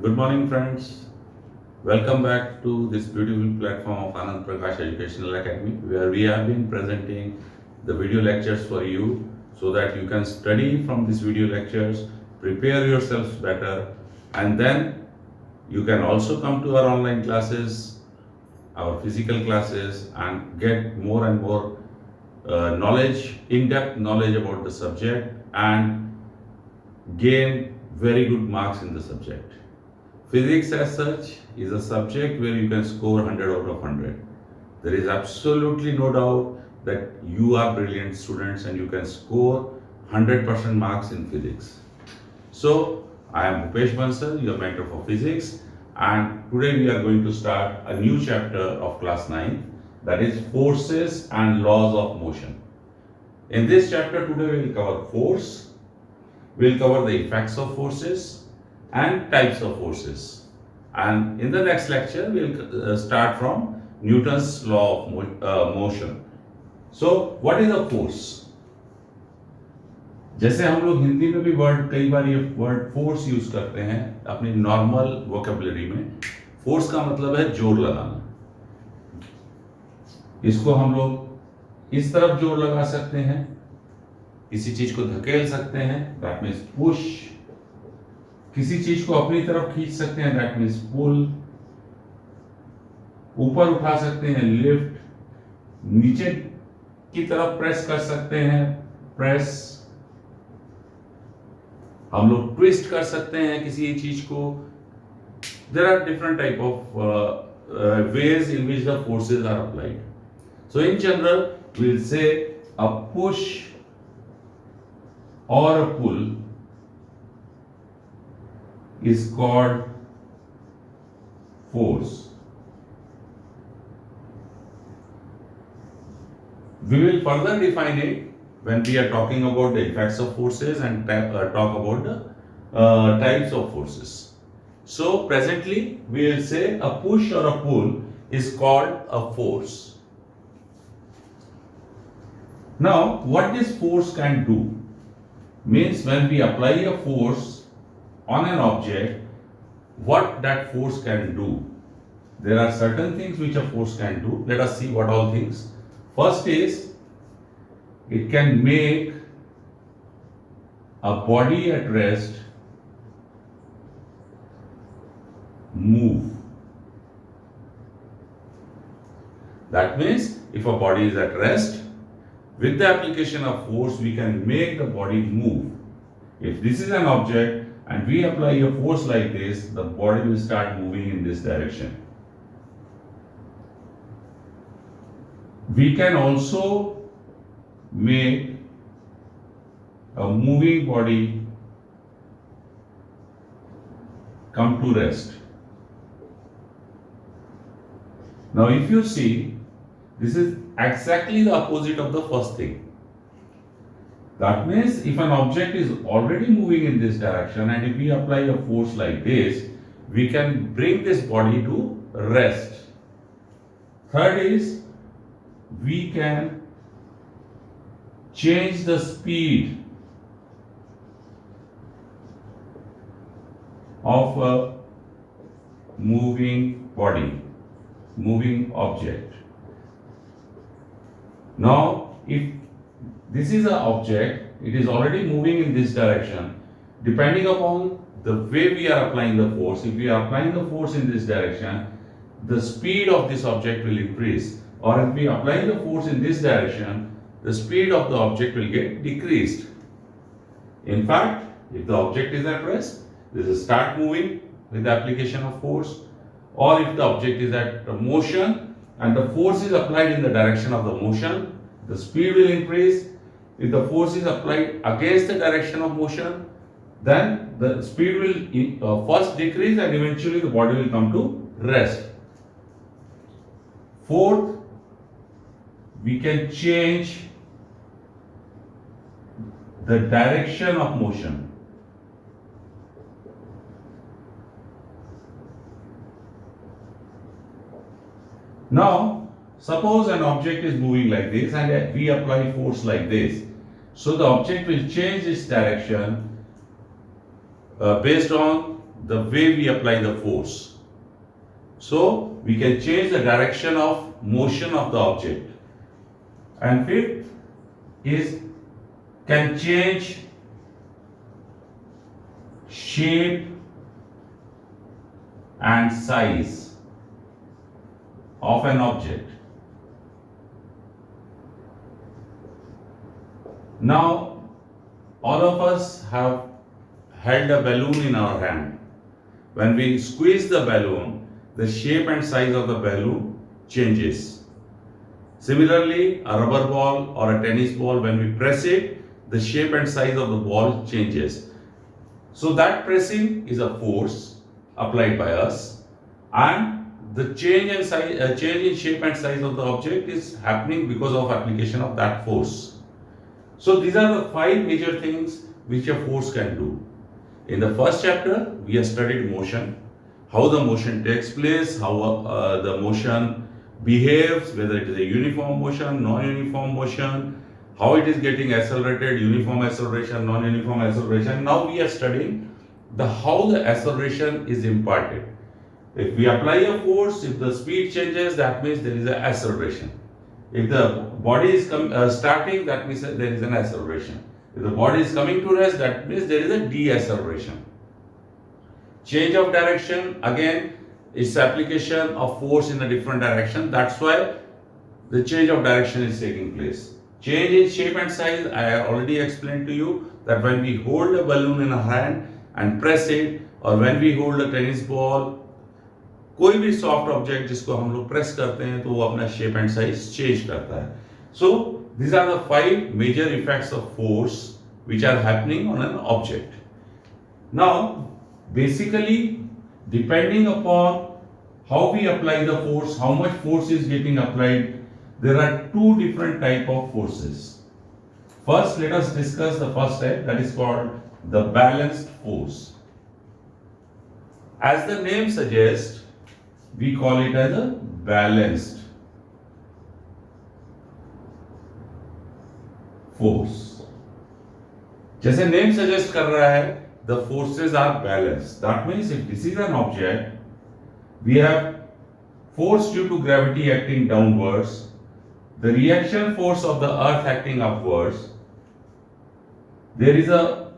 Good morning, friends. Welcome back to this beautiful platform of Anand Prakash Educational Academy, where we have been presenting the video lectures for you so that you can study from these video lectures, prepare yourselves better, and then you can also come to our online classes, our physical classes, and get more and more knowledge, in-depth knowledge about the subject, and gain very good marks in the subject. Physics as such is a subject where you can score 100 out of 100. There is absolutely no doubt that you are brilliant students and you can score 100% marks in physics. So, I am Bhupesh Bansal, your mentor for physics, and today we are going to start a new chapter of class 9, that is forces and laws of motion. In this chapter today we will cover force, we will cover the effects of forces, and types of forces. And in the next lecture, we will start from Newton's law of motion. So, what is a force? जैसे हम लोग हिंदी में भी कई बार ये word force use करते हैं अपनी नॉर्मल वोकेबलरी में. फोर्स का मतलब है जोर लगाना. इसको हम लोग इस तरफ जोर लगा सकते हैं, किसी चीज को धकेल सकते हैं, दैट मीन्स पुश. किसी चीज को अपनी तरफ खींच सकते हैं, दैट मीन्स पुल. ऊपर उठा सकते हैं, लिफ्ट. नीचे की तरफ प्रेस कर सकते हैं, प्रेस. हम लोग ट्विस्ट कर सकते हैं किसी चीज को. There are different type of ways in which the forces are applied. So in general, we'll say a push or a pull is called force. We will further define it when we are talking about the effects of forces and talk about the types of forces. So presently we will say a push or a pull is called a force. Now what this force can do means when we apply a force on an object, what that force can do. There are certain things which a force can do. Let us see what all things. First is, it can make a body at rest move. That means if a body is at rest, with the application of force we can make the body move. If this is an object and we apply a force like this, the body will start moving in this direction. We can also make a moving body come to rest. Now if you see, this is exactly the opposite of the first thing. That means if an object is already moving in this direction and if we apply a force like this, we can bring this body to rest. Third is, we can change the speed of a moving body, moving object. Now, if this is an object, it is already moving in this direction. Depending upon the way we are applying the force, if we are applying the force in this direction, the speed of this object will increase. Or if we apply the force in this direction, the speed of the object will get decreased. In fact, if the object is at rest, this will start moving with the application of force. Or if the object is at motion and the force is applied in the direction of the motion, the speed will increase. If the force is applied against the direction of motion, then the speed will first decrease and eventually the body will come to rest. Fourth, we can change the direction of motion. Now, suppose an object is moving like this and we apply force like this. So the object will change its direction based on the way we apply the force. So we can change the direction of motion of the object. And fifth is can change shape and size of an object. Now, all of us have held a balloon in our hand. When we squeeze the balloon, the shape and size of the balloon changes. Similarly, a rubber ball or a tennis ball, when we press it, the shape and size of the ball changes. So that pressing is a force applied by us, and the change in size, change in shape and size of the object is happening because of application of that force. So these are the 5 major things which a force can do. In the first chapter, we have studied motion, how the motion takes place, how the motion behaves, whether it is a uniform motion, non-uniform motion, how it is getting accelerated, uniform acceleration, non-uniform acceleration. Now we are studying how the acceleration is imparted. If we apply a force, if the speed changes, that means there is an acceleration. If the body is starting, that means there is an acceleration. If the body is coming to rest, that means there is a deceleration. Change of direction, again, is application of force in a different direction. That's why the change of direction is taking place. Change in shape and size, I already explained to you that when we hold a balloon in our hand and press it, or when we hold a tennis ball, कोई भी soft object जिसको हम लोग press करते हैं तो वो अपना शेप एंड साइज चेंज करता है. सो these are the 5 major effects of force which are happening on an object. Now, basically, depending upon how we apply the force, how much force is getting applied, there are 2 different type of forces. First, let us discuss the first type, that is called the balanced force. As the name suggests, we call it as a balanced force. जैसे name suggest कर रहा है, the forces are balanced. That means if this is an object, we have force due to gravity acting downwards, the reaction force of the earth acting upwards, there is a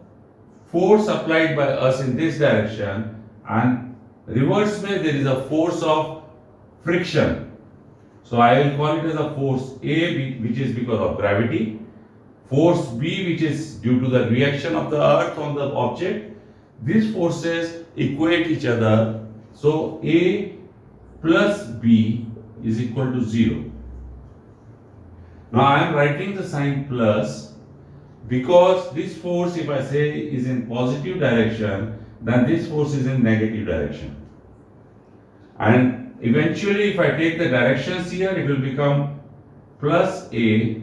force applied by us in this direction, and reverse में there is a force of friction. So I will call it as a force A, which is because of gravity, force B, which is due to the reaction of the earth on the object. These forces equate each other, so A plus B is equal to 0. Now I am writing the sign plus because this force, if I say is in positive direction, then this force is in negative direction. And eventually, if I take the directions here, it will become plus A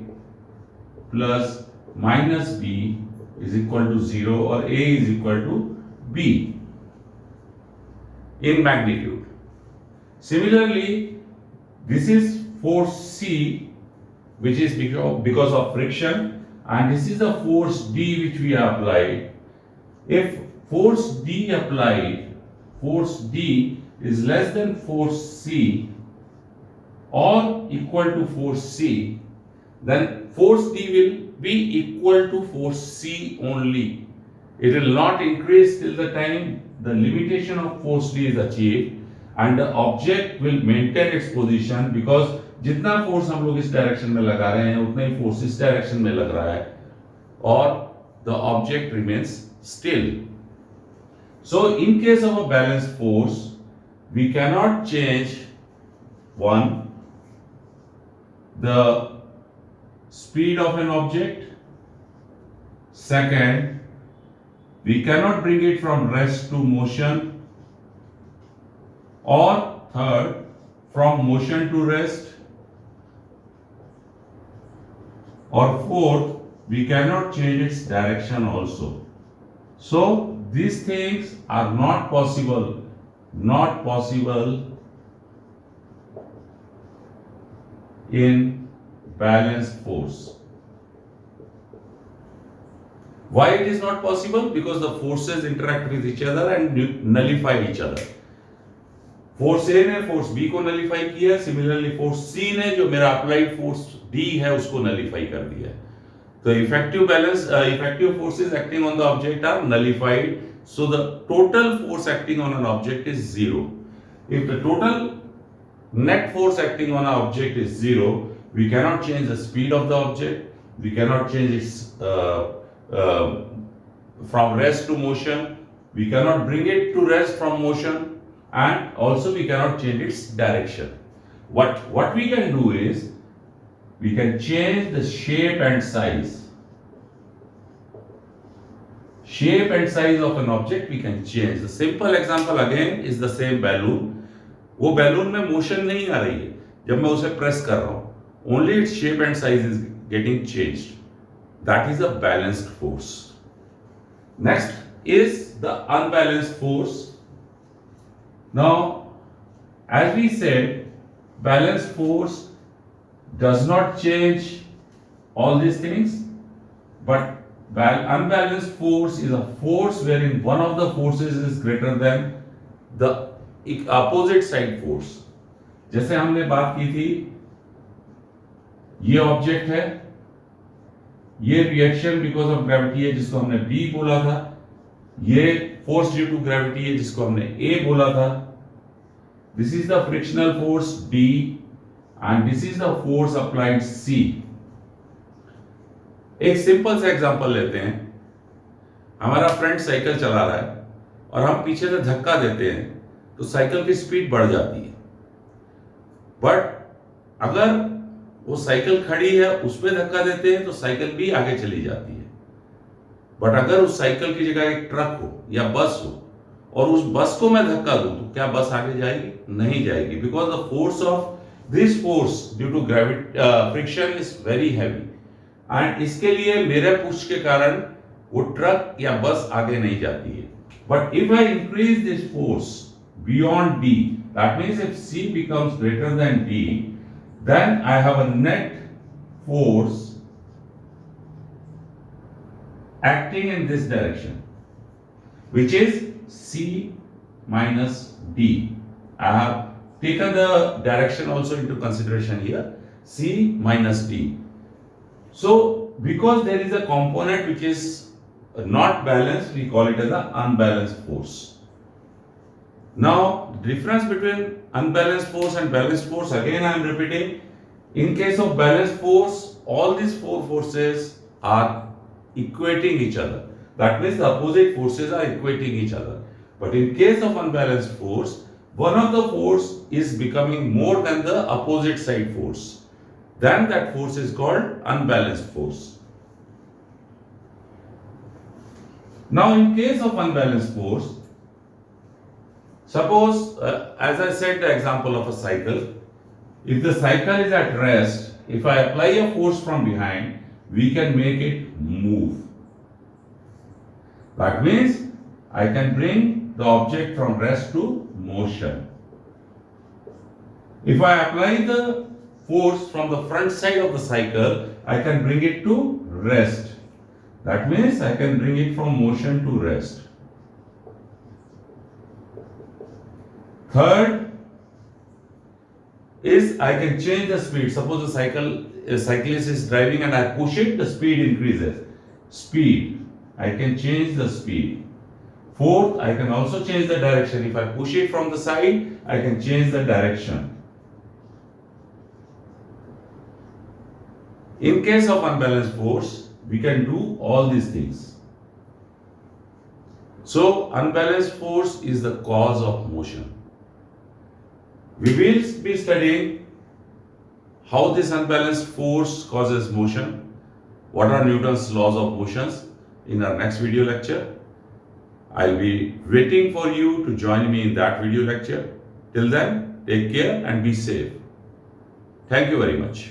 plus minus B is equal to 0, or A is equal to B in magnitude. Similarly, this is force C, which is because of friction, and this is the force D which we applied. If force D applied, force D is less than force C or equal to force C, then force D will be equal to force C only. It will not increase till the time the limitation of force D is achieved, and the object will maintain its position, because जितना force हम लोग इस direction में लगा रहे हैं उतना ही force इस डायरेक्शन में लग रहा है, और the object remains still. So in case of a balanced force, we cannot change one, the speed of an object. Second, we cannot bring it from rest to motion, or third, from motion to rest, or fourth, we cannot change its direction also. So these things are not possible in balanced force. Why it is not possible? Because the forces interact with each other and nullify each other. Force A ने force B को nullify किया, similarly force C ने जो मेरा applied force D है उसको nullify कर दिया. तो effective forces acting on the object are nullified, so the total force acting on an object is zero. If the total net force acting on an object is zero, we cannot change the speed of the object, we cannot change its from rest to motion, we cannot bring it to rest from motion, and also we cannot change its direction. What we can do is we can change the shape and size. Shape and size of an object we can change. The simple example again is the same balloon. वो balloon में motion नहीं आ रही है जब मैं उसे press कर रहा हूं, only its shape and size is getting changed. That is a balanced force. Next is the unbalanced force. Now, as we said, balanced force does not change all these things, but unbalanced force is a force wherein one of the forces is greater than the opposite side force. जैसे हमने बात की थी, ये object है, ये reaction because of gravity है जिसको हमने B बोला था, ये फोर्स ड्यू टू ग्रेविटी है जिसको हमने A बोला था. This is the frictional force D and this is the force applied C. एक सिंपल सा एग्जांपल लेते हैं. हमारा फ्रेंड साइकिल चला रहा है और हम पीछे से धक्का देते हैं तो साइकिल की स्पीड बढ़ जाती है. बट अगर वो साइकिल खड़ी है उस पर धक्का देते हैं तो साइकिल भी आगे चली जाती है. बट अगर उस साइकिल की जगह एक ट्रक हो या बस हो और उस बस को मैं धक्का दूं तो क्या बस आगे जाएगी? नहीं जाएगी, because the force of this force due to gravity friction is very heavy. And इसके लिए मेरे पुश के कारण वो ट्रक या बस आगे नहीं जाती है. But if I increase this force beyond D, that means if C becomes greater than D, then I have a net force acting in this direction, which is C minus D. I have taken the direction also into consideration here, C minus D. So, because there is a component which is not balanced, we call it as an unbalanced force. Now, the difference between unbalanced force and balanced force, again I am repeating, in case of balanced force, all these four forces are equating each other. That means the opposite forces are equating each other. But in case of unbalanced force, one of the force is becoming more than the opposite side force. Then that force is called unbalanced force. Now in case of unbalanced force, suppose as I said the example of a cycle, if the cycle is at rest, if I apply a force from behind, we can make it move. That means I can bring the object from rest to motion. If I apply the force from the front side of the cycle, I can bring it to rest. That means I can bring it from motion to rest. Third is I can change the speed. Suppose a cyclist is driving and I push it, the speed increases. Speed, I can change the speed. Fourth, I can also change the direction. If I push it from the side, I can change the direction. In case of unbalanced force, we can do all these things. So, unbalanced force is the cause of motion. We will be studying how this unbalanced force causes motion, what are Newton's laws of motions in our next video lecture. I'll be waiting for you to join me in that video lecture. Till then, take care and be safe. Thank you very much.